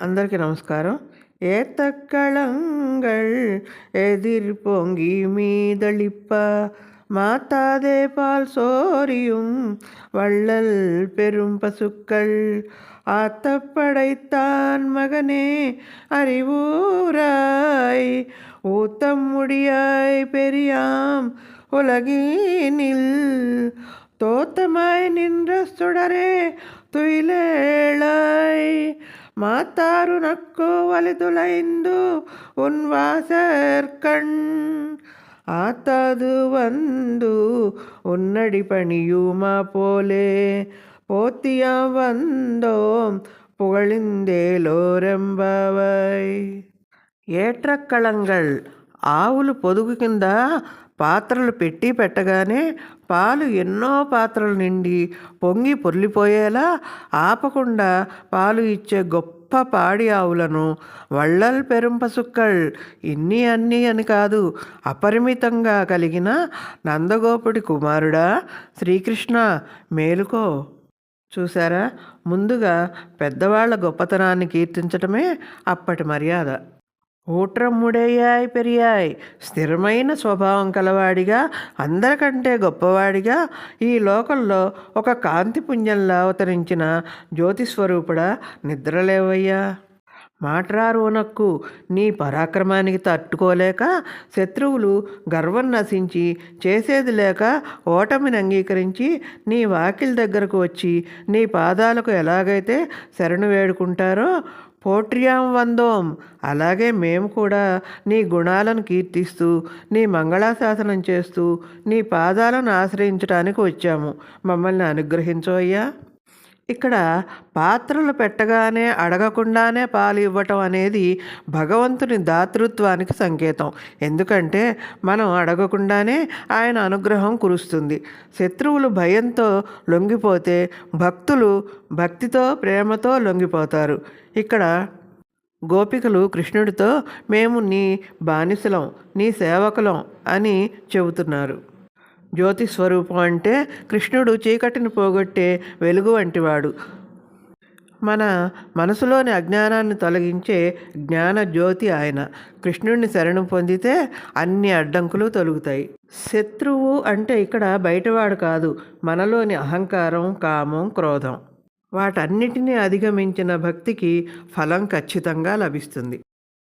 అందరికీ నమస్కారం. ஏத்தக்களங்கள் எதிர் பொங்கி மீதளிப்ப மாத்தாதே பால் சோரியும் வள்ளல் பெரும் பசுக்கள் ஆத்தப்படைத்தான் மகனே அறிவூராய் ஊத்தம் முடியாய் பெரியாம் உலகினில் தோத்தமாய் நின்ற சுடரே துயிலேளாய் மாத்தாரு நக்கோ வலிதுளைந்து உன் வாசற்கண் ஆத்தாது வந்து உன்னடி பணியுமா போலே போத்தியாம் வந்தோம் పుగళిందేలోరెంబవై. ఏట్రక్కళంగళ్ ఆవులు పొదుగు కింద పాత్రలు పెట్టి పెట్టగానే పాలు ఎన్నో పాత్రలు నిండి పొంగి పొర్లిపోయేలా ఆపకుండా పాలు ఇచ్చే గొప్ప పాడి ఆవులను వళ్ళల్ పెరుంపసుక్కళ్ ఇన్ని అన్నీ అని కాదు, అపరిమితంగా కలిగిన నందగోపుడి కుమారుడా శ్రీకృష్ణ మేలుకో. చూసారా, ముందుగా పెద్దవాళ్ల గొప్పతనాన్ని కీర్తించటమే అప్పటి మర్యాద. ఊట్రమ్ముడయ్యాయ్ పెరియాయ్, స్థిరమైన స్వభావం కలవాడిగా, అందరికంటే గొప్పవాడిగా, ఈ లోకంలో ఒక కాంతిపుంజంలా అవతరించిన జ్యోతిస్వరూపుడా నిద్రలేవయ్యా. మాట్రారోనక్కు నీ పరాక్రమానికి తట్టుకోలేక శత్రువులు గర్వం నశించి చేసేది లేక ఓటమిని అంగీకరించి నీ వాకిలి దగ్గరకు వచ్చి నీ పాదాలకు ఎలాగైతే శరణు వేడుకుంటారో పోట్రియాం వందోం, అలాగే మేము కూడా నీ గుణాలను కీర్తిస్తూ నీ మంగళాశాసనం చేస్తూ నీ పాదాలను ఆశ్రయించడానికి వచ్చాము, మమ్మల్ని అనుగ్రహించవయ్యా. ఇక్కడ పాత్రలు పెట్టగానే అడగకుండానే పాలు ఇవ్వటం అనేది భగవంతుని దాతృత్వానికి సంకేతం. ఎందుకంటే మనం అడగకుండానే ఆయన అనుగ్రహం కురుస్తుంది. శత్రువులు భయంతో లొంగిపోతే భక్తులు భక్తితో ప్రేమతో లొంగిపోతారు. ఇక్కడ గోపికలు కృష్ణుడితో మేము నీ బానిసలం, నీ సేవకులం అని చెబుతున్నారు. జ్యోతి స్వరూపం అంటే కృష్ణుడు చీకటిని పోగొట్టే వెలుగు వంటివాడు. మన మనసులోని అజ్ఞానాన్ని తొలగించే జ్ఞాన జ్యోతి ఆయన. కృష్ణుడిని శరణు పొందితే అన్ని అడ్డంకులు తొలుగుతాయి. శత్రువు అంటే ఇక్కడ బయటవాడు కాదు, మనలోని అహంకారం, కామం, క్రోధం. వాటన్నిటినీ అధిగమించిన భక్తికి ఫలం ఖచ్చితంగా లభిస్తుంది.